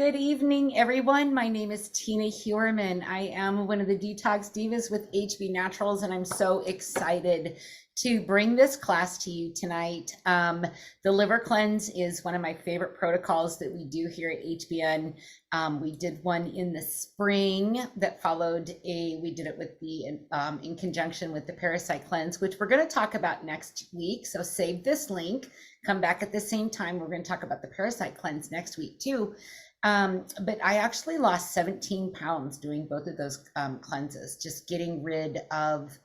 Good evening, everyone. My name is Tina Hewerman. I am one of the Detox Divas with HB Naturals, and I'm so excited to bring this class to you tonight. The liver cleanse is one of my favorite protocols that we do here at HBN. We did one in the spring that followed we did it with in conjunction with the parasite cleanse, which we're going to talk about next week. So save this link, come back at the same time. We're going to talk about the parasite cleanse next week too. But I actually lost 17 pounds doing both of those cleanses, just getting rid of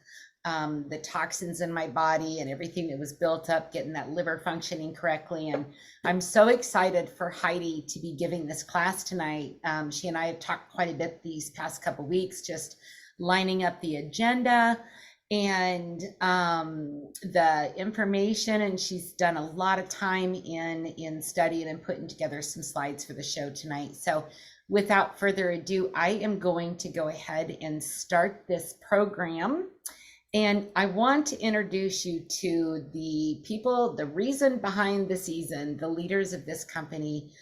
the toxins in my body and everything that was built up, getting that liver functioning correctly. And I'm so excited for Heidi to be giving this class tonight. She and I have talked quite a bit these past couple weeks, just lining up the agenda and the information, and she's done a lot of time in studying and putting together some slides for the show tonight. So without further ado, I am going to go ahead and start this program. And I want to introduce you to the people, the reason behind the season, the leaders of this company.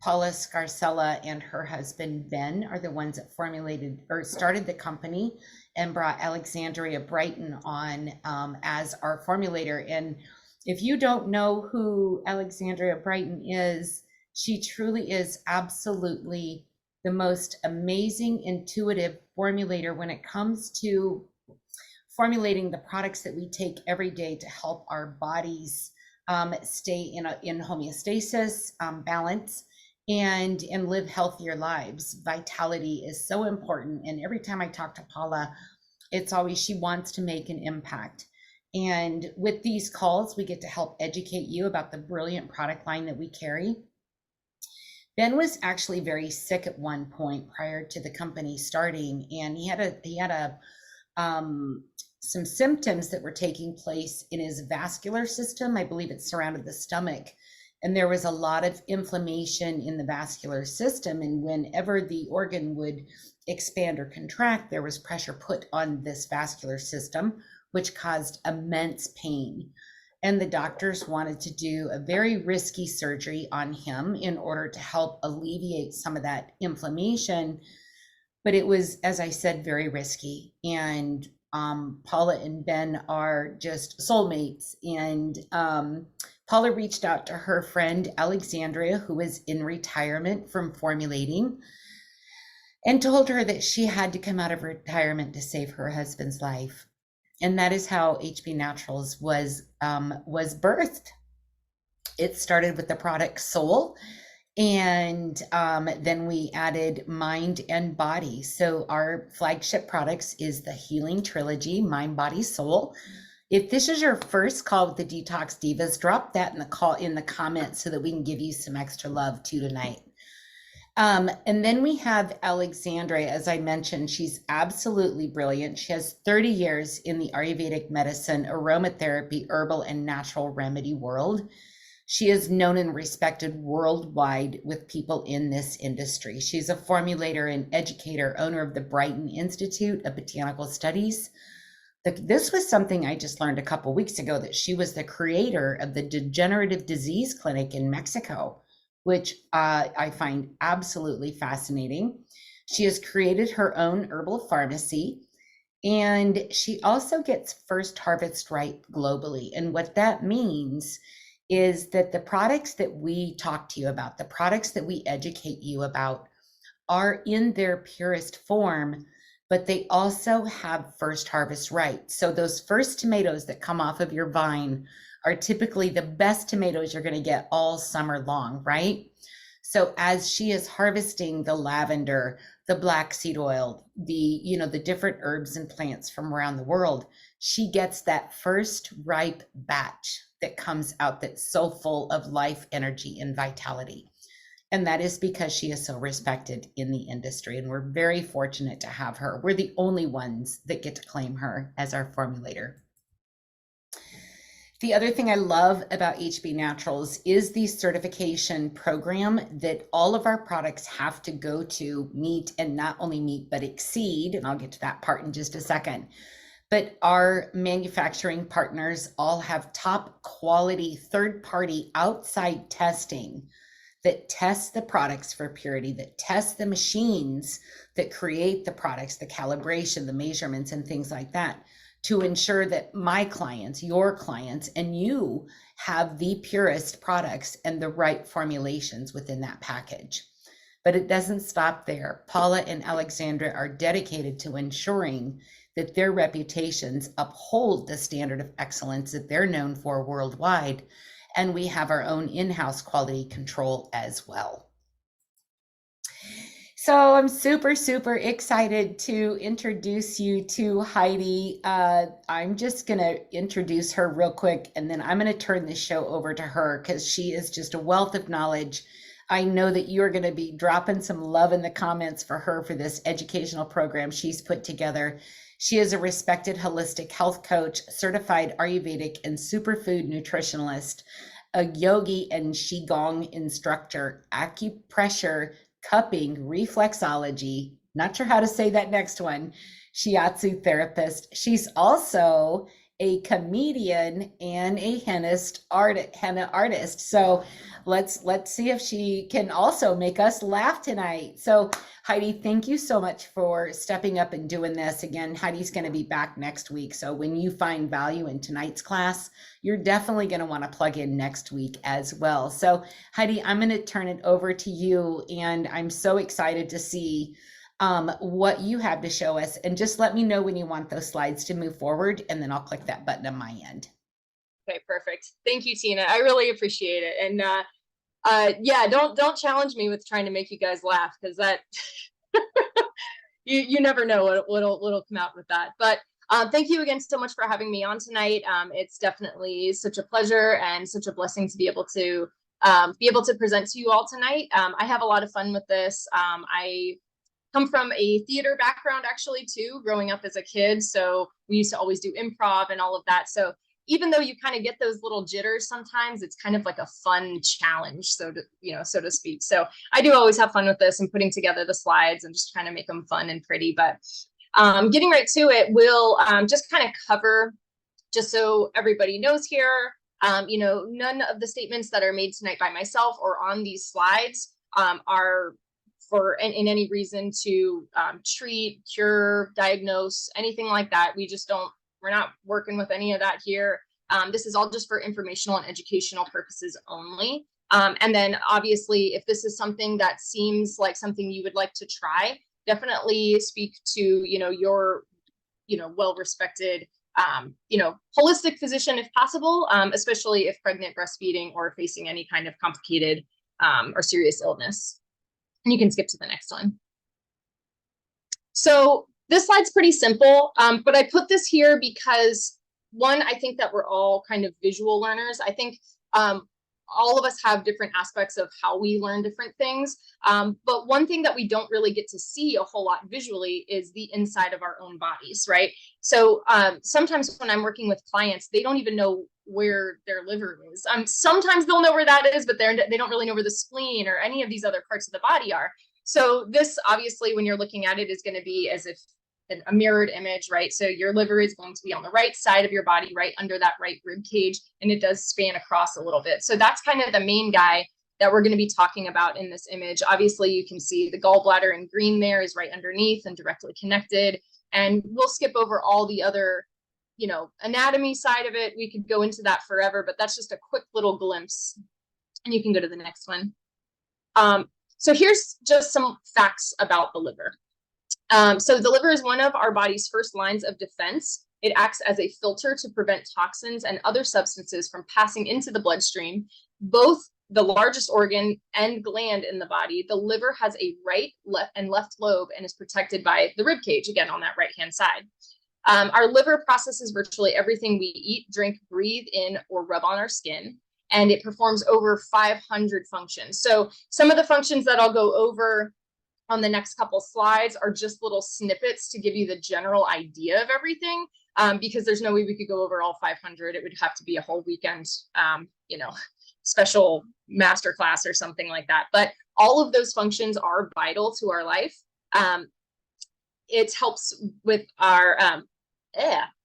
Paula Scarcella and her husband, Ben, are the ones that formulated or started the company and brought Alexandria Brighton on as our formulator. And if you don't know who Alexandria Brighton is, she truly is absolutely the most amazing, intuitive formulator when it comes to formulating the products that we take every day to help our bodies stay in homeostasis, balance, and live healthier lives. Vitality is so important. And every time I talk to Paula, it's always she wants to make an impact. And with these calls, we get to help educate you about the brilliant product line that we carry. Ben was actually very sick at one point prior to the company starting, and he had some symptoms that were taking place in his vascular system. I believe it surrounded the stomach. And there was a lot of inflammation in the vascular system. And whenever the organ would expand or contract, there was pressure put on this vascular system, which caused immense pain. And the doctors wanted to do a very risky surgery on him in order to help alleviate some of that inflammation. But it was, as I said, very risky. And Paula and Ben are just soulmates. And Paula reached out to her friend Alexandria, who was in retirement from formulating, and told her that she had to come out of retirement to save her husband's life. And that is how HB Naturals was birthed. It started with the product Soul, and then we added Mind and Body. So our flagship products is the Healing Trilogy, Mind, Body, Soul. If this is your first call with the Detox Divas, drop that in the comments so that we can give you some extra love too tonight. And then we have Alexandria. As I mentioned, she's absolutely brilliant. She has 30 years in the Ayurvedic medicine, aromatherapy, herbal, and natural remedy world. She is known and respected worldwide with people in this industry. She's a formulator and educator, owner of the Brighton Institute of Botanical Studies. This was something I just learned a couple weeks ago, that she was the creator of the Degenerative Disease Clinic in Mexico, which I find absolutely fascinating. She has created her own herbal pharmacy, and she also gets first harvest right globally. And what that means is that the products that we talk to you about, the products that we educate you about, are in their purest form, but they also have first harvest right. So those first tomatoes that come off of your vine are typically the best tomatoes you're going to get all summer long, right? So as she is harvesting the lavender, the black seed oil, the different herbs and plants from around the world, she gets that first ripe batch that comes out that's so full of life, energy, and vitality. And that is because she is so respected in the industry. And we're very fortunate to have her. We're the only ones that get to claim her as our formulator. The other thing I love about HB Naturals is the certification program that all of our products have to go to meet, and not only meet, but exceed. And I'll get to that part in just a second. But our manufacturing partners all have top quality third-party outside testing that test the products for purity, that test the machines that create the products, the calibration, the measurements, and things like that, to ensure that my clients, your clients, and you have the purest products and the right formulations within that package. But it doesn't stop there. Paula and Alexandra are dedicated to ensuring that their reputations uphold the standard of excellence that they're known for worldwide. And we have our own in-house quality control as well. So I'm super, super excited to introduce you to Heidi. I'm just going to introduce her real quick, and then I'm going to turn this show over to her because she is just a wealth of knowledge. I know that you're going to be dropping some love in the comments for her for this educational program she's put together. She is a respected holistic health coach, certified Ayurvedic and superfood nutritionalist, a yogi and Qigong instructor, acupressure, cupping, reflexology, not sure how to say that next one, shiatsu therapist. She's also a comedian and a henna artist. So let's see if she can also make us laugh tonight. So Heidi, thank you so much for stepping up and doing this. Again, Heidi's going to be back next week. So when you find value in tonight's class, you're definitely going to want to plug in next week as well. So Heidi, I'm going to turn it over to you, and I'm so excited to see what you have to show us, and just let me know when you want those slides to move forward, and then I'll click that button on my end. Okay, perfect. Thank you, Tina. I really appreciate it. And yeah, don't challenge me with trying to make you guys laugh, because that you never know what'll come out with that. But thank you again so much for having me on tonight. It's definitely such a pleasure and such a blessing to be able to present to you all tonight. I have a lot of fun with this. I come from a theater background actually too, growing up as a kid. So we used to always do improv and all of that. So even though you kind of get those little jitters sometimes, it's kind of like a fun challenge, so to speak. So I do always have fun with this and putting together the slides and just trying to make them fun and pretty. But getting right to it, we'll just kind of cover, just so everybody knows here, none of the statements that are made tonight by myself or on these slides are for in any reason to treat, cure, diagnose, anything like that. We're not working with any of that here. This is all just for informational and educational purposes only. And then obviously, if this is something that seems like something you would like to try, definitely speak to, your, well-respected, holistic physician if possible, especially if pregnant, breastfeeding, or facing any kind of complicated or serious illness. And you can skip to the next one. So this slide's pretty simple, but I put this here because, one, I think that we're all kind of visual learners. I think all of us have different aspects of how we learn different things. But one thing that we don't really get to see a whole lot visually is the inside of our own bodies, right? So sometimes when I'm working with clients, they don't even know where their liver is. Sometimes they'll know where that is, but they don't really know where the spleen or any of these other parts of the body are. So this, obviously, when you're looking at it, is going to be as if a mirrored image, right? So your liver is going to be on the right side of your body, right under that right rib cage, and it does span across a little bit. So that's kind of the main guy that we're going to be talking about in this image. Obviously, you can see the gallbladder in green there is right underneath and directly connected. And we'll skip over all the other, anatomy side of it. We could go into that forever, but that's just a quick little glimpse. And you can go to the next one. So here's just some facts about the liver. So the liver is one of our body's first lines of defense. It acts as a filter to prevent toxins and other substances from passing into the bloodstream. Both the largest organ and gland in the body, the liver has a right, left, and left lobe and is protected by the rib cage, again, on that right-hand side. Our liver processes virtually everything we eat, drink, breathe in, or rub on our skin, and it performs over 500 functions. So some of the functions that I'll go over on the next couple slides are just little snippets to give you the general idea of everything, because there's no way we could go over all 500. It would have to be a whole weekend, special masterclass or something like that. But all of those functions are vital to our life. It helps with our,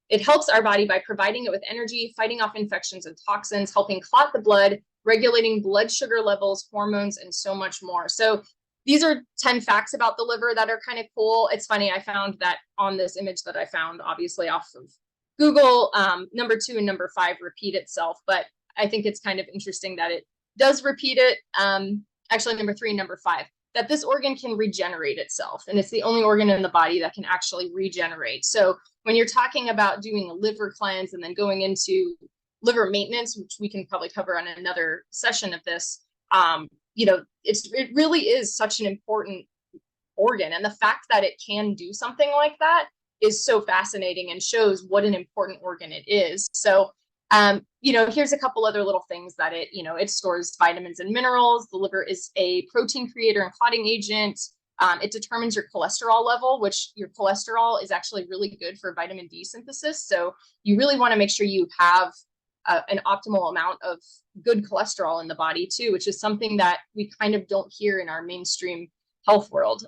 it helps our body by providing it with energy, fighting off infections and toxins, helping clot the blood, regulating blood sugar levels, hormones, and so much more. So these are 10 facts about the liver that are kind of cool. It's funny, I found that on this image that I found, obviously off of Google, number 2 and number 5 repeat itself, but I think it's kind of interesting that it does repeat it. Actually, number 3 and number 5, that this organ can regenerate itself. And it's the only organ in the body that can actually regenerate. So when you're talking about doing a liver cleanse and then going into liver maintenance, which we can probably cover on another session of this, you know, it really is such an important organ. And the fact that it can do something like that is so fascinating and shows what an important organ it is. So, you know, here's a couple other little things that it, you know, it stores vitamins and minerals. The liver is a protein creator and clotting agent. It determines your cholesterol level, which your cholesterol is actually really good for vitamin D synthesis. So you really want to make sure you have an optimal amount of good cholesterol in the body too, which is something that we kind of don't hear in our mainstream health world.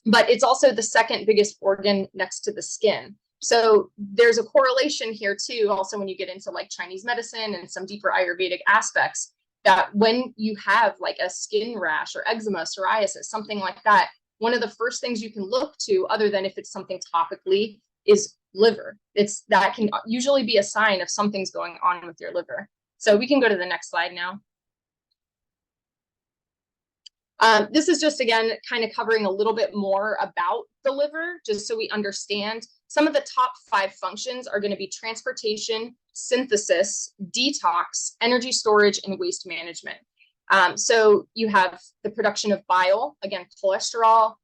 But it's also the second biggest organ next to the skin. So there's a correlation here too, also when you get into like Chinese medicine and some deeper Ayurvedic aspects, that when you have like a skin rash or eczema, psoriasis, something like that, one of the first things you can look to, other than if it's something topically, is liver. That can usually be a sign of something's going on with your liver. So we can go to the next slide now. This is just, again, kind of covering a little bit more about the liver, just so we understand. Some of the top 5 functions are going to be transportation, synthesis, detox, energy storage, and waste management. So you have the production of bile, again, cholesterol,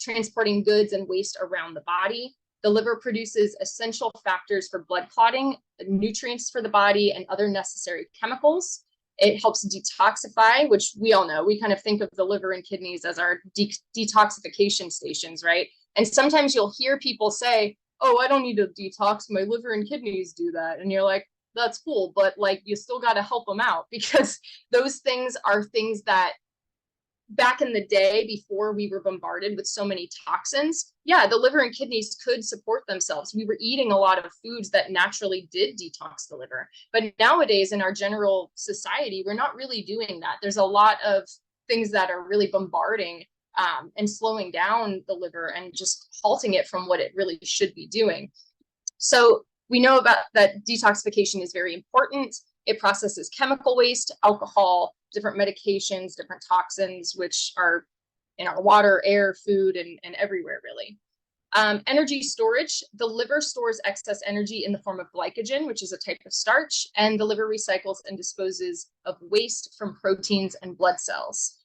transporting goods and waste around the body. The liver produces essential factors for blood clotting, nutrients for the body, and other necessary chemicals. It helps detoxify, which we all know. We kind of think of the liver and kidneys as our detoxification stations, right? And sometimes you'll hear people say, oh, I don't need to detox, my liver and kidneys do that. And you're like, that's cool, but like you still got to help them out, because those things are things that back in the day, before we were bombarded with so many toxins, yeah, the liver and kidneys could support themselves. We were eating a lot of foods that naturally did detox the liver. But nowadays, in our general society, we're not really doing that. There's a lot of things that are really bombarding and slowing down the liver and just halting it from what it really should be doing. So we know about that detoxification is very important. It processes chemical waste, alcohol, different medications, different toxins, which are in our water, air, food, and everywhere, really. Energy storage. The liver stores excess energy in the form of glycogen, which is a type of starch, and the liver recycles and disposes of waste from proteins and blood cells.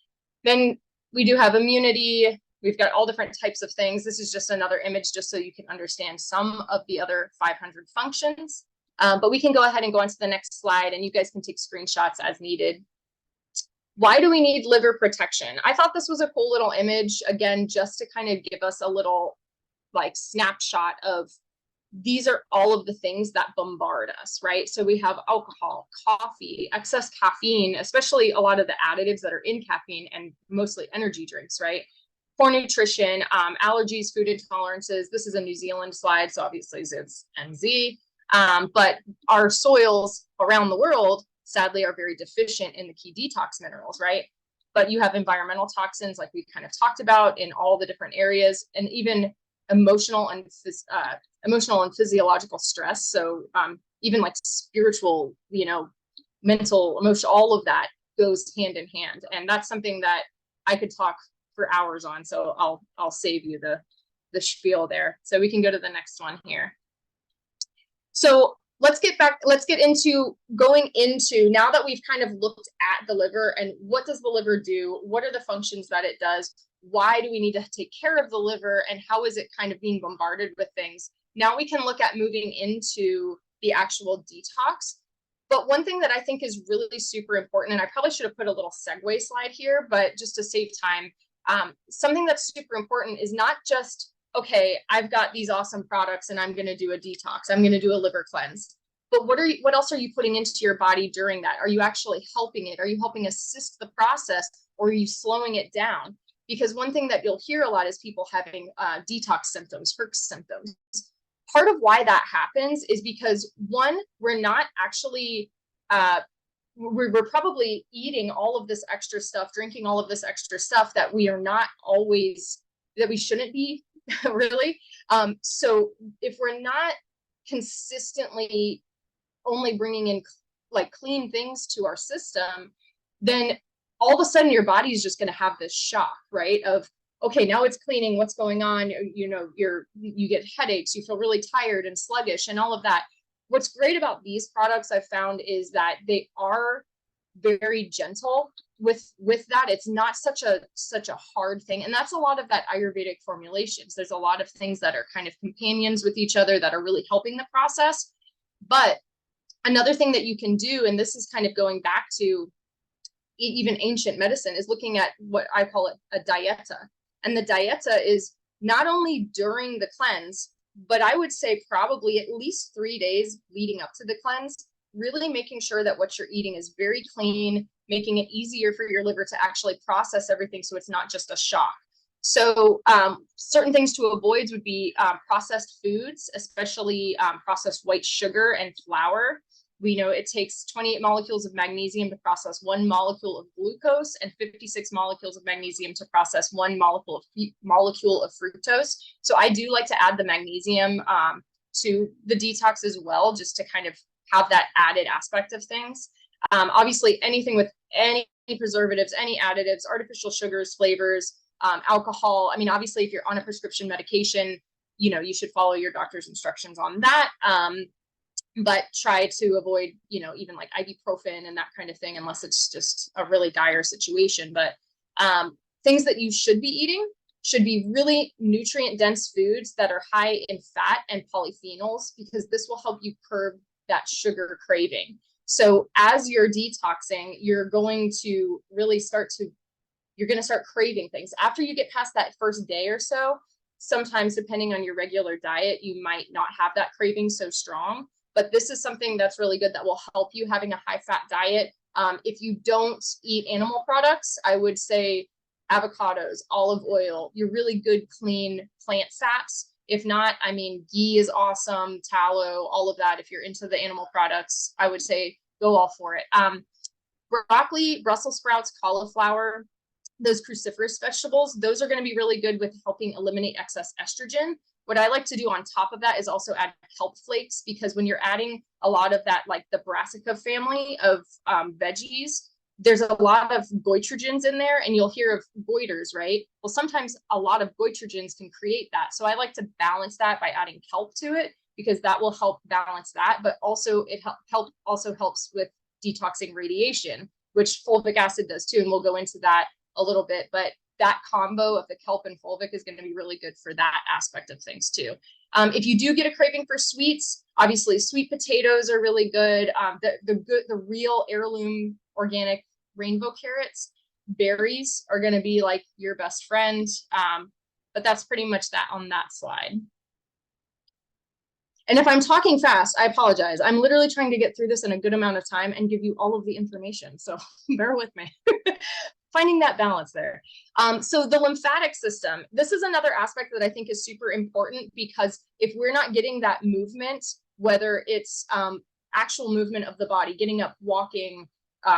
Then we do have immunity. We've got all different types of things. This is just another image just so you can understand some of the other 500 functions. But we can go ahead and go on to the next slide, and you guys can take screenshots as needed. Why do we need liver protection? I thought this was a cool little image, again, just to kind of give us a little like snapshot of these are all of the things that bombard us, right? So we have alcohol, coffee, excess caffeine, especially a lot of the additives that are in caffeine and mostly energy drinks, right? Poor nutrition, allergies, food intolerances. This is a New Zealand slide, so obviously it's NZ. But our soils around the world, sadly, are very deficient in the key detox minerals, right? But you have environmental toxins, like we kind of talked about, in all the different areas, and even emotional and physiological stress. So even like spiritual, you know, mental, emotional, all of that goes hand in hand. And that's something that I could talk for hours on. So I'll save you the spiel there. So we can go to the next one here. So let's get into going into, now that we've kind of looked at the liver and what does the liver do? What are the functions that it does? Why do we need to take care of the liver, and how is it kind of being bombarded with things? Now we can look at moving into the actual detox. But one thing that I think is really super important, and I probably should have put a little segue slide here, but just to save time, something that's super important is not just, okay, I've got these awesome products and I'm going to do a detox, I'm going to do a liver cleanse. But what else are you putting into your body during that? Are you actually helping it? Are you helping assist the process, or are you slowing it down? Because one thing that you'll hear a lot is people having detox symptoms, HERC symptoms. Part of why that happens is because, one, we're not actually we're probably eating all of this extra stuff, drinking all of this extra stuff that we are not always, that we shouldn't be really. So if we're not consistently only bringing in like clean things to our system, then all of a sudden your body is just going to have this shock, right? Of, okay, now it's cleaning, what's going on? You know, you get headaches, you feel really tired and sluggish and all of that. What's great about these products I've found is that they are very gentle with that. It's not such a hard thing. And that's a lot of that Ayurvedic formulations. There's a lot of things that are kind of companions with each other that are really helping the process. But another thing that you can do, and this is kind of going back to even ancient medicine, is looking at what I call it a dieta. And the dieta is not only during the cleanse, but I would say probably at least 3 days leading up to the cleanse, really making sure that what you're eating is very clean, making it easier for your liver to actually process everything so it's not just a shock. So certain things to avoid would be processed foods, especially processed white sugar and flour. We know it takes 28 molecules of magnesium to process 1 molecule of glucose and 56 molecules of magnesium to process 1 molecule of fructose. So I do like to add the magnesium to the detox as well, just to kind of have that added aspect of things. Obviously, anything with any preservatives, any additives, artificial sugars, flavors, alcohol. I mean, obviously, if you're on a prescription medication, you know, you should follow your doctor's instructions on that. But try to avoid, you know, even like ibuprofen and that kind of thing, unless it's just a really dire situation. But things that you should be eating should be really nutrient dense foods that are high in fat and polyphenols, because this will help you curb that sugar craving. So as you're detoxing, you're going to really start craving things after you get past that first day or so. Sometimes, depending on your regular diet, you might not have that craving so strong. But this is something that's really good that will help you having a high fat diet. If you don't eat animal products, I would say avocados, olive oil, your really good, clean plant fats. If not, I mean, ghee is awesome, tallow, all of that. If you're into the animal products, I would say go all for it. Broccoli, Brussels sprouts, cauliflower, those cruciferous vegetables, those are going to be really good with helping eliminate excess estrogen. What I like to do on top of that is also add kelp flakes, because when you're adding a lot of that, like the brassica family of veggies, there's a lot of goitrogens in there, and you'll hear of goiters, right? Well, sometimes a lot of goitrogens can create that. So I like to balance that by adding kelp to it, because that will help balance that. But also it also helps with detoxing radiation, which fulvic acid does too. And we'll go into that a little bit, but that combo of the kelp and fulvic is going to be really good for that aspect of things too. If you do get a craving for sweets, obviously sweet potatoes are really good. The real heirloom organic rainbow carrots, berries are going to be like your best friend. But that's pretty much that on that slide. And if I'm talking fast, I apologize. I'm literally trying to get through this in a good amount of time and give you all of the information. So bear with me. Finding that balance there. So the lymphatic system, this is another aspect that I think is super important, because if we're not getting that movement, whether it's actual movement of the body, getting up, walking,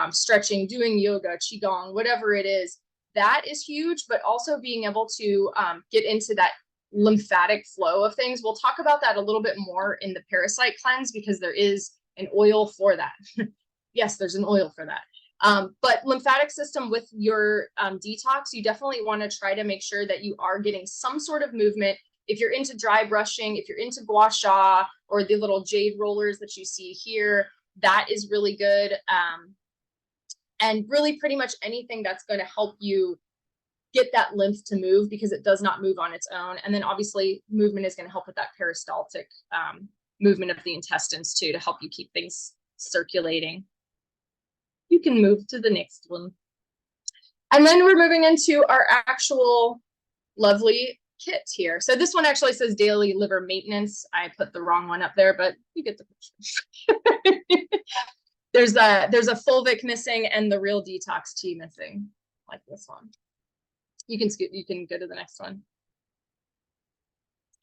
stretching, doing yoga, qigong, whatever it is, that is huge. But also being able to get into that lymphatic flow of things. We'll talk about that a little bit more in the parasite cleanse, because there is an oil for that. Yes, there's an oil for that. But lymphatic system with your detox, you definitely want to try to make sure that you are getting some sort of movement. If you're into dry brushing, if you're into gua sha or the little jade rollers that you see here, that is really good. And really pretty much anything that's going to help you get that lymph to move, because it does not move on its own. And then obviously movement is going to help with that peristaltic movement of the intestines too, to help you keep things circulating. You can move to the next one. And then we're moving into our actual lovely kit here. So this one actually says daily liver maintenance. I put the wrong one up there, but you get the picture. There's a fulvic missing and the real detox tea missing, like this one. You can go to the next one.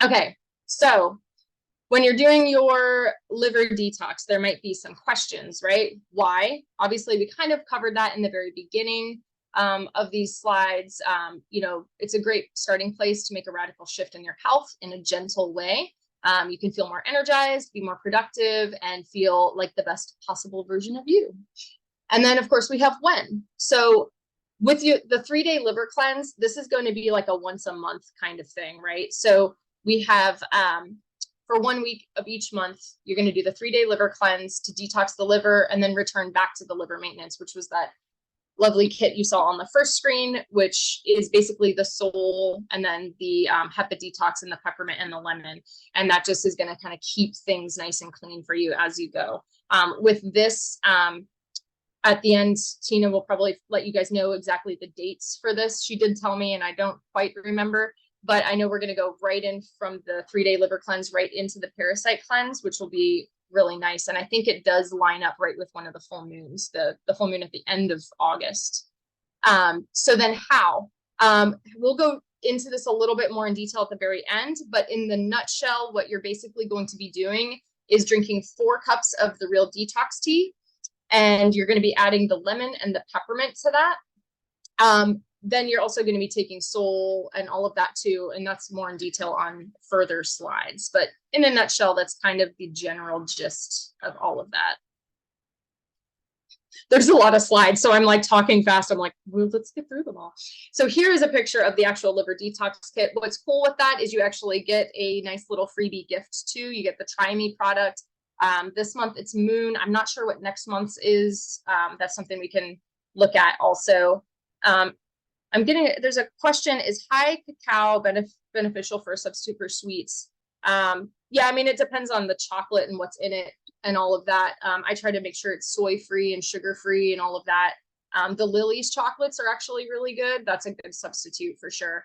Okay, so When you're doing your liver detox, there might be some questions, right? Why? Obviously, we kind of covered that in the very beginning of these slides. You know, it's a great starting place to make a radical shift in your health in a gentle way. You can feel more energized, be more productive, and feel like the best possible version of you. And then, of course, we have when. So with you, the 3-day liver cleanse, this is going to be like a once a month kind of thing, right? So we have for 1 week of each month, you're going to do the 3-day liver cleanse to detox the liver and then return back to the liver maintenance, which was that lovely kit you saw on the first screen, which is basically the soul and then the hepa detox and the peppermint and the lemon. And that just is going to kind of keep things nice and clean for you as you go. With this, at the end, Tina will probably let you guys know exactly the dates for this. She did tell me, and I don't quite remember, but I know we're going to go right in from the 3-day liver cleanse right into the parasite cleanse, which will be really nice. And I think it does line up right with one of the full moons, the full moon at the end of August. So then how? We'll go into this a little bit more in detail at the very end, but in the nutshell, what you're basically going to be doing is drinking 4 cups of the real detox tea, and you're going to be adding the lemon and the peppermint to that. Then you're also going to be taking soul and all of that too. And that's more in detail on further slides. But in a nutshell, that's kind of the general gist of all of that. There's a lot of slides, so I'm like talking fast. I'm like, well, let's get through them all. So here is a picture of the actual liver detox kit. What's cool with that is you actually get a nice little freebie gift too. You get the Try Me product. This month it's Moon. I'm not sure what next month's is. That's something we can look at also. There's a question, is high cacao beneficial for a substitute for sweets? Yeah, I mean, it depends on the chocolate and what's in it and all of that. I try to make sure it's soy-free and sugar-free and all of that. The Lily's chocolates are actually really good. That's a good substitute for sure.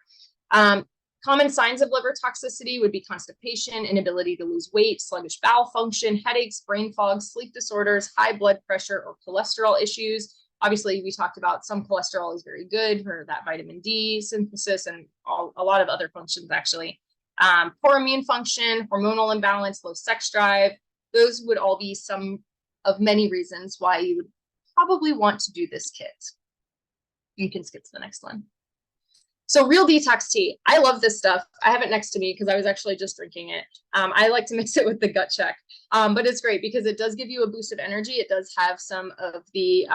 Common signs of liver toxicity would be constipation, inability to lose weight, sluggish bowel function, headaches, brain fog, sleep disorders, high blood pressure, or cholesterol issues. Obviously, we talked about some cholesterol is very good for that vitamin D synthesis and a lot of other functions, actually. Poor immune function, hormonal imbalance, low sex drive. Those would all be some of many reasons why you would probably want to do this kit. You can skip to the next one. So Real Detox Tea. I love this stuff. I have it next to me because I was actually just drinking it. I like to mix it with the gut check, but it's great because it does give you a boost of energy. It does have some of the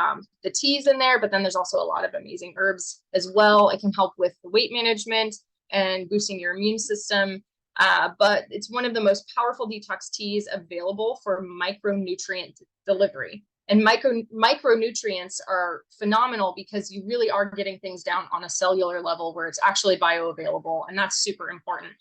teas in there, but then there's also a lot of amazing herbs as well. It can help with the weight management and boosting your immune system. But it's one of the most powerful detox teas available for micronutrient delivery. And micronutrients are phenomenal because you really are getting things down on a cellular level where it's actually bioavailable, and that's super important.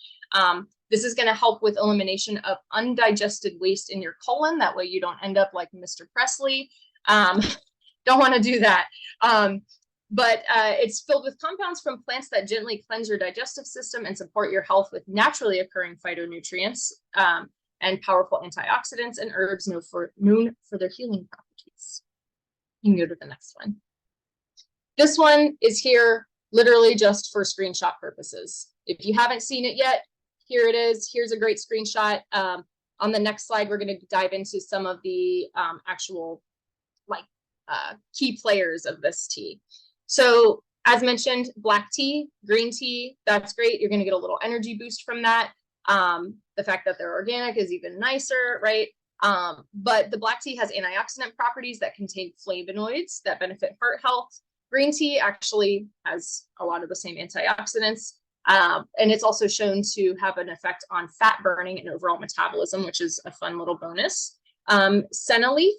This is going to help with elimination of undigested waste in your colon. That way you don't end up like Mr. Presley. Don't want to do that. But it's filled with compounds from plants that gently cleanse your digestive system and support your health with naturally occurring phytonutrients and powerful antioxidants, and herbs known for their healing properties. You can go to the next one. This one is here literally just for screenshot purposes. If you haven't seen it yet, here it is. Here's a great screenshot. On the next slide, we're going to dive into some of the actual key players of this tea. So as mentioned, black tea, green tea, that's great. You're going to get a little energy boost from that. The fact that they're organic is even nicer, right? But the black tea has antioxidant properties that contain flavonoids that benefit heart health. Green tea actually has a lot of the same antioxidants. And it's also shown to have an effect on fat burning and overall metabolism, which is a fun little bonus. Senna leaf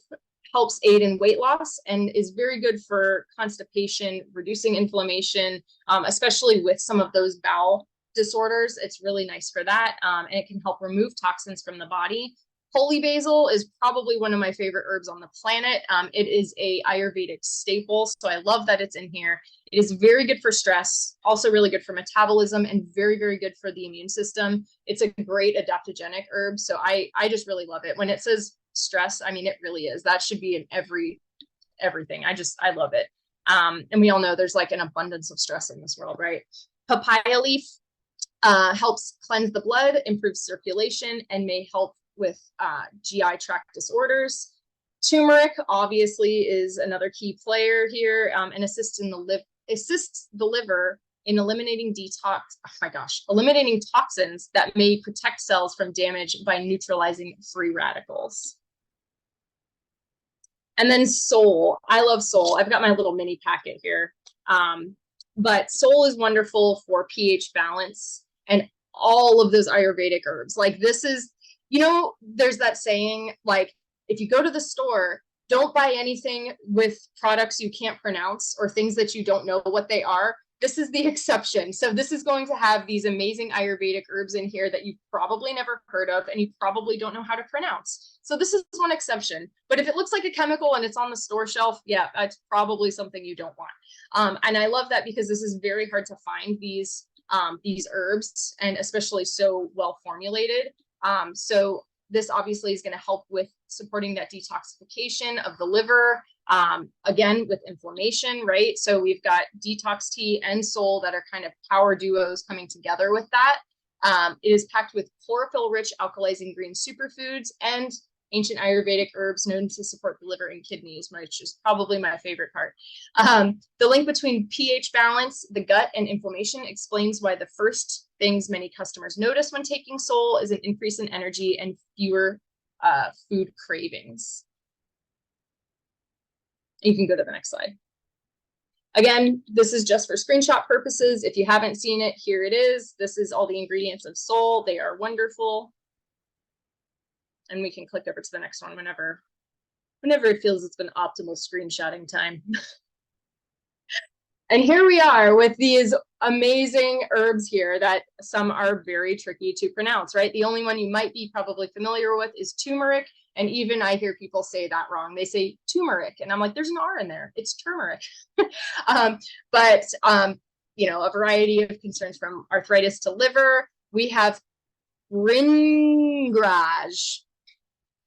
helps aid in weight loss and is very good for constipation, reducing inflammation, especially with some of those bowel disorders. It's really nice for that, and it can help remove toxins from the body. Holy basil is probably one of my favorite herbs on the planet. It is a Ayurvedic staple, so I love that it's in here. It is very good for stress, also really good for metabolism, and very, very good for the immune system. It's a great adaptogenic herb, so I just really love it. When it says stress, I mean, it really is. That should be in everything. I love it. And we all know there's like an abundance of stress in this world, right? Papaya leaf. helps cleanse the blood, improve circulation, and may help with GI tract disorders. Turmeric obviously is another key player here, and assists the liver in eliminating eliminating toxins that may protect cells from damage by neutralizing free radicals. And then Sol. I love Sol. I've got my little mini packet here. But Sol is wonderful for pH balance and all of those Ayurvedic herbs. Like this is, you know, there's that saying, like, if you go to the store, don't buy anything with products you can't pronounce or things that you don't know what they are. This is the exception. So this is going to have these amazing Ayurvedic herbs in here that you've probably never heard of and you probably don't know how to pronounce. So this is one exception. But if it looks like a chemical and it's on the store shelf, yeah, that's probably something you don't want. And I love that because this is very hard to find these herbs, and especially so well formulated. So this obviously is going to help with supporting that detoxification of the liver, again, with inflammation, right? So we've got detox tea and Sol that are kind of power duos coming together with that. It is packed with chlorophyll-rich alkalizing green superfoods and ancient Ayurvedic herbs known to support the liver and kidneys, which is probably my favorite part. The link between pH balance, the gut, and inflammation explains why the first things many customers notice when taking Sol is an increase in energy and fewer food cravings. You can go to the next slide. Again, this is just for screenshot purposes. If you haven't seen it, here it is. This is all the ingredients of Sol. They are wonderful. And we can click over to the next one whenever it feels it's been optimal screenshotting time. And here we are with these amazing herbs here that some are very tricky to pronounce, right? The only one you might be probably familiar with is turmeric. And even I hear people say that wrong. They say turmeric. And I'm like, there's an R in there. It's turmeric. You know, a variety of concerns from arthritis to liver. We have Ringraj.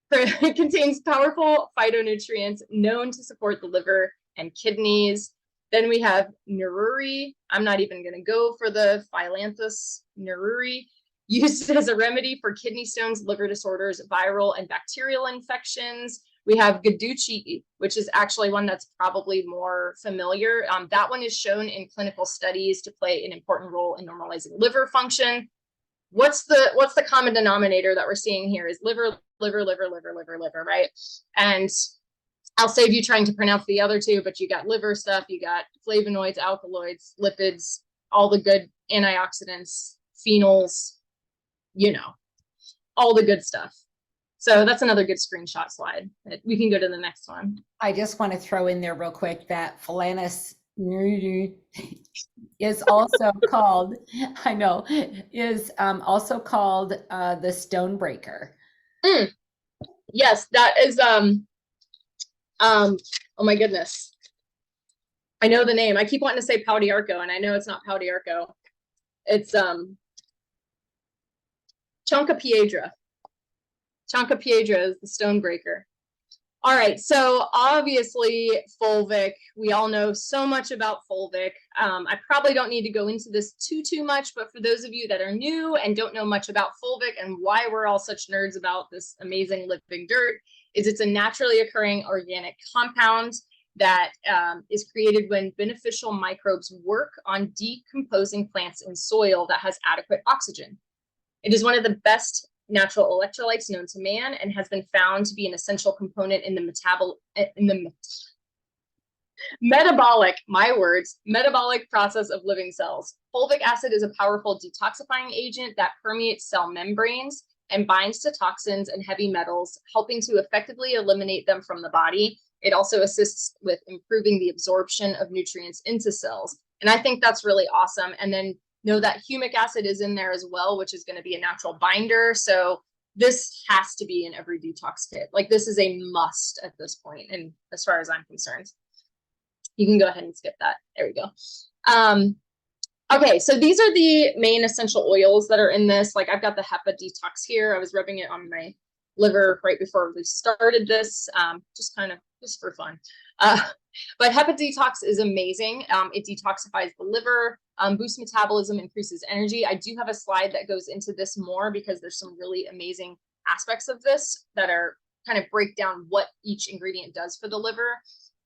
It contains powerful phytonutrients known to support the liver and kidneys. Then we have Neruri. I'm not even going to go for the Phyllanthus neruri, used as a remedy for kidney stones, liver disorders, viral and bacterial infections. We have Gaduchi, which is actually one that's probably more familiar. That one is shown in clinical studies to play an important role in normalizing liver function. What's the common denominator that we're seeing here is liver, right? And I'll save you trying to pronounce the other two, but you got liver stuff, you got flavonoids, alkaloids, lipids, all the good antioxidants, phenols, you know, all the good stuff. So that's another good screenshot slide. We can go to the next one. I just want to throw in there real quick that Phyllanthus is also called, also called the stone breaker. Yes, that is, oh my goodness. I know the name. I keep wanting to say Paudiarco, and I know it's not Paudiarco. It's Choncapiedra. Choncapiedra is the stone breaker. All right, so obviously fulvic, we all know so much about fulvic. I probably don't need to go into this too much, but for those of you that are new and don't know much about fulvic and why we're all such nerds about this amazing living dirt, is it's a naturally occurring organic compound that is created when beneficial microbes work on decomposing plants in soil that has adequate oxygen. It is one of the best natural electrolytes known to man and has been found to be an essential component in the metabolic process of living cells. Fulvic acid is a powerful detoxifying agent that permeates cell membranes and binds to toxins and heavy metals, helping to effectively eliminate them from the body. It also assists with improving the absorption of nutrients into cells. And I think that's really awesome. And then know that humic acid is in there as well, which is going to be a natural binder. So this has to be in every detox kit. Like this is a must at this point. And as far as I'm concerned, you can go ahead and skip that. There we go. Okay, so these are the main essential oils that are in this. Like I've got the HEPA detox here. I was rubbing it on my liver right before we started this, just for fun. But HEPA detox is amazing. It detoxifies the liver, boosts metabolism, increases energy. I do have a slide that goes into this more because there's some really amazing aspects of this that are kind of break down what each ingredient does for the liver.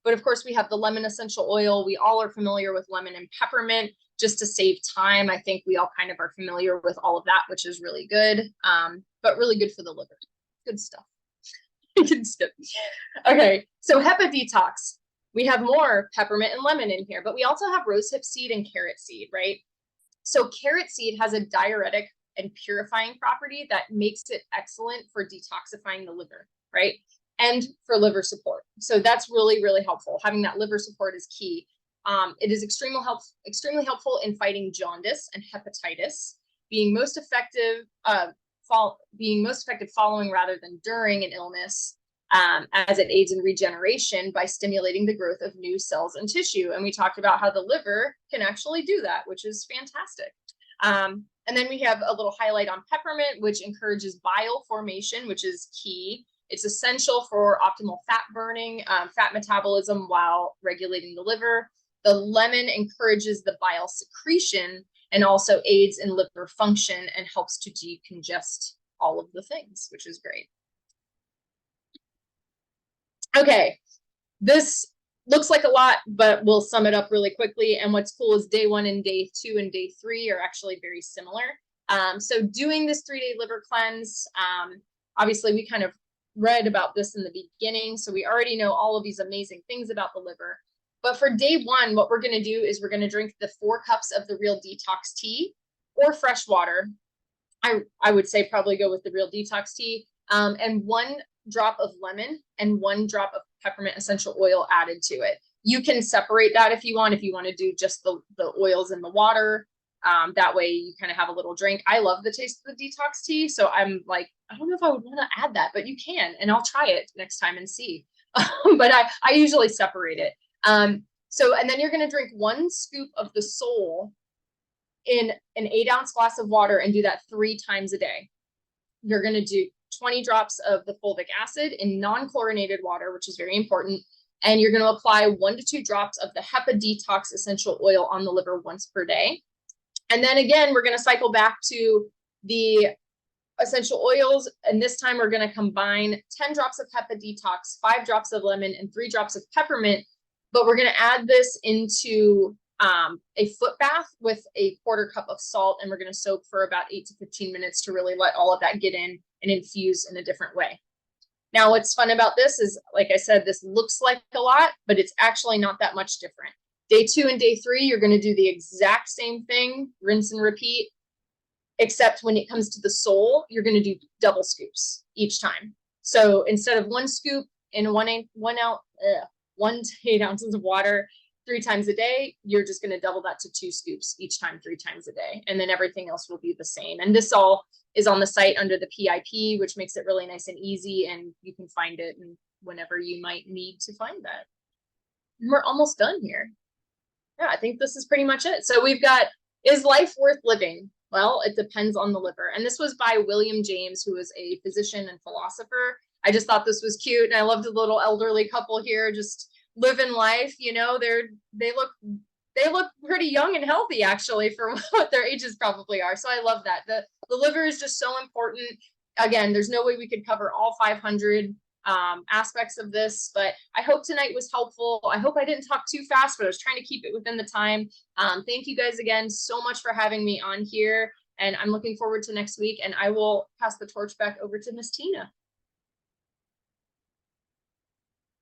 But of course, we have the lemon essential oil. We all are familiar with lemon and peppermint. Just to save time, I think we all kind of are familiar with all of that, which is really good, but really good for the liver. Good stuff. You can skip. Okay, so HEPA detox. We have more peppermint and lemon in here, but we also have rosehip seed and carrot seed, right? So carrot seed has a diuretic and purifying property that makes it excellent for detoxifying the liver, right? And for liver support. So that's really, really helpful. Having that liver support is key. It is extremely helpful in fighting jaundice and hepatitis, being most effective following rather than during an illness, as it aids in regeneration by stimulating the growth of new cells and tissue. And we talked about how the liver can actually do that, which is fantastic. And then we have a little highlight on peppermint, which encourages bile formation, which is key. It's essential for optimal fat burning, fat metabolism while regulating the liver. The lemon encourages the bile secretion and also aids in liver function and helps to decongest all of the things, which is great. Okay, this looks like a lot, but we'll sum it up really quickly. And what's cool is day 1 and day 2 and day 3 are actually very similar. So doing this 3-day liver cleanse, obviously we kind of read about this in the beginning, so we already know all of these amazing things about the liver. But for day 1, what we're going to do is we're going to drink the 4 cups of the Real Detox tea or fresh water. I would say probably go with the Real Detox tea, and 1 drop of lemon and 1 drop of peppermint essential oil added to it. You can separate that if you want to do just the oils in the water. That way you kind of have a little drink. I love the taste of the detox tea, so I'm like, I don't know if I would want to add that, but you can, and I'll try it next time and see. But I usually separate it. And then you're going to drink 1 scoop of the Soul in an 8-ounce glass of water and do that 3 times a day. You're going to do 20 drops of the fulvic acid in non-chlorinated water, which is very important. And you're going to apply 1 to 2 drops of the HEPA detox essential oil on the liver once per day. And then again, we're going to cycle back to the essential oils. And this time we're going to combine 10 drops of HEPA detox, 5 drops of lemon, and 3 drops of peppermint. But we're going to add this into a foot bath with a 1/4 cup of salt. And we're going to soak for about 8 to 15 minutes to really let all of that get in and infuse in a different way. Now, what's fun about this is, like I said, this looks like a lot, but it's actually not that much different. Day 2 and day 3, you're going to do the exact same thing, rinse and repeat, except when it comes to the Soul, you're going to do double scoops each time. So instead of 1 scoop in 1 to 8 ounces of water 3 times a day, you're just going to double that to 2 scoops each time 3 times a day. And then everything else will be the same. And this all is on the site under the PIP, which makes it really nice and easy. And you can find it whenever you might need to find that. And we're almost done here. Yeah, I think this is pretty much it. So we've got, is life worth living? Well, it depends on the liver. And this was by William James, who is a physician and philosopher. I just thought this was cute. And I loved the little elderly couple here just living life. You know, they look pretty young and healthy, actually, for what their ages probably are. So I love that. The liver is just so important. Again, there's no way we could cover all 500 aspects of this, but I hope tonight was helpful. I hope I didn't talk too fast, but I was trying to keep it within the time. Thank you guys again so much for having me on here, and I'm looking forward to next week, and I will pass the torch back over to Miss Tina.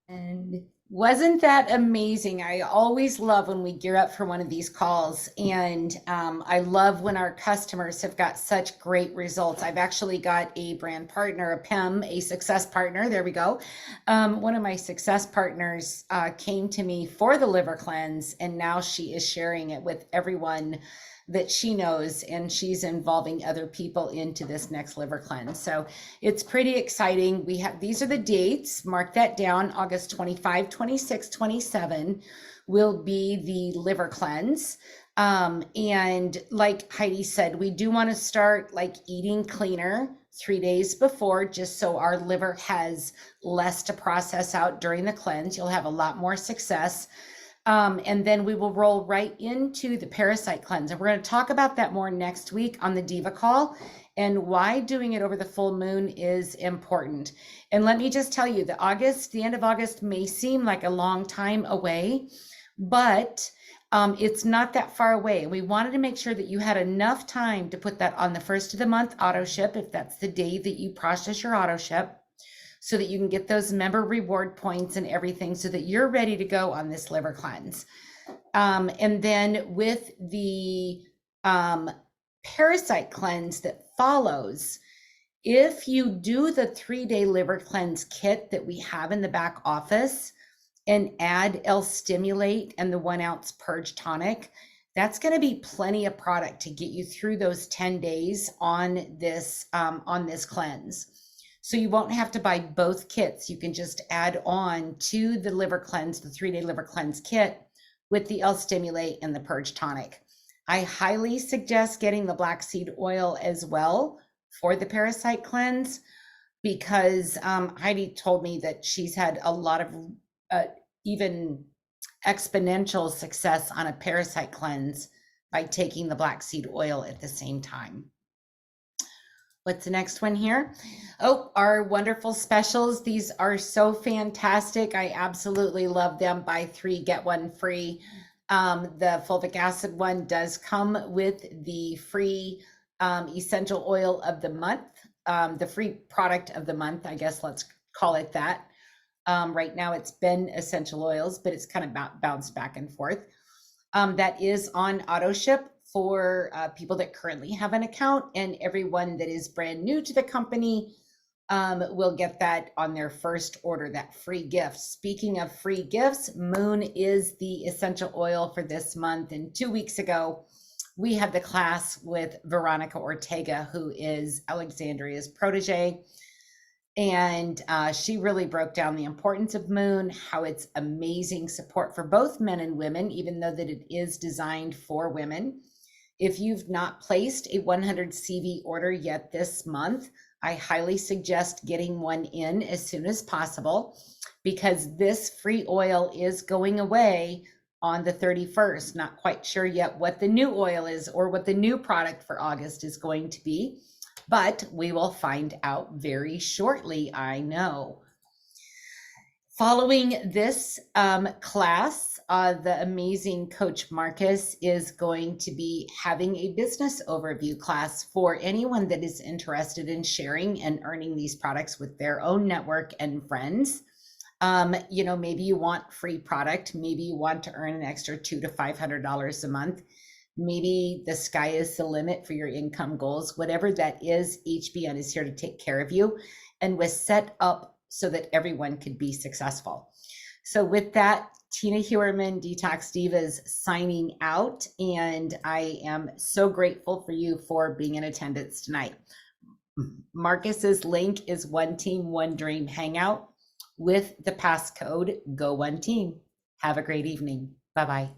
And wasn't that amazing? I always love when we gear up for one of these calls, and I love when our customers have got such great results. I've actually got a brand partner, a PEM, a success partner. There we go. One of my success partners came to me for the liver cleanse, and now she is sharing it with everyone that she knows, and she's involving other people into this next liver cleanse. So it's pretty exciting. We have, these are the dates, mark that down. August 25, 26, 27 will be the liver cleanse. And like Heidi said, we do want to start like eating cleaner 3 days before, just so our liver has less to process out during the cleanse. You'll have a lot more success. And then we will roll right into the parasite cleanse. And we're going to talk about that more next week on the Diva Call and why doing it over the full moon is important. And let me just tell you, the end of August may seem like a long time away, but it's not that far away. We wanted to make sure that you had enough time to put that on the first of the month auto ship, if that's the day that you process your auto ship, so that you can get those member reward points and everything so that you're ready to go on this liver cleanse. And then with the parasite cleanse that follows, if you do the 3-day liver cleanse kit that we have in the back office and add L-Stimulate and the 1 ounce purge tonic, that's going to be plenty of product to get you through those 10 days on this cleanse. So you won't have to buy both kits. You can just add on to the liver cleanse, the 3-day liver cleanse kit with the L-Stimulate and the purge tonic. I highly suggest getting the black seed oil as well for the parasite cleanse, because Heidi told me that she's had a lot of even exponential success on a parasite cleanse by taking the black seed oil at the same time. What's the next one here? Oh, our wonderful specials. These are so fantastic. I absolutely love them. Buy 3, get 1 free. The fulvic acid one does come with the free essential oil of the month, the free product of the month, I guess let's call it that. Right now it's been essential oils, but it's kind of bounced back and forth. That is on auto ship for people that currently have an account, and everyone that is brand new to the company will get that on their first order, that free gift. Speaking of free gifts, Moon is the essential oil for this month. And 2 weeks ago, we had the class with Veronica Ortega, who is Alexandria's protege. And she really broke down the importance of Moon, how it's amazing support for both men and women, even though that it is designed for women. If you've not placed a 100 CV order yet this month, I highly suggest getting one in as soon as possible, because this free oil is going away on the 31st. Not quite sure yet what the new oil is or what the new product for August is going to be, but we will find out very shortly, I know. Following this class, the amazing Coach Marcus is going to be having a business overview class for anyone that is interested in sharing and earning these products with their own network and friends. You know, maybe you want free product, maybe you want to earn an extra $200 to $500 a month. Maybe the sky is the limit for your income goals. Whatever that is, HBN is here to take care of you and was set up so that everyone could be successful. So with that, Tina Hewerman, Detox Divas, signing out, and I am so grateful for you for being in attendance tonight. Marcus's link is One Team, One Dream Hangout with the passcode Go One Team. Have a great evening. Bye-bye.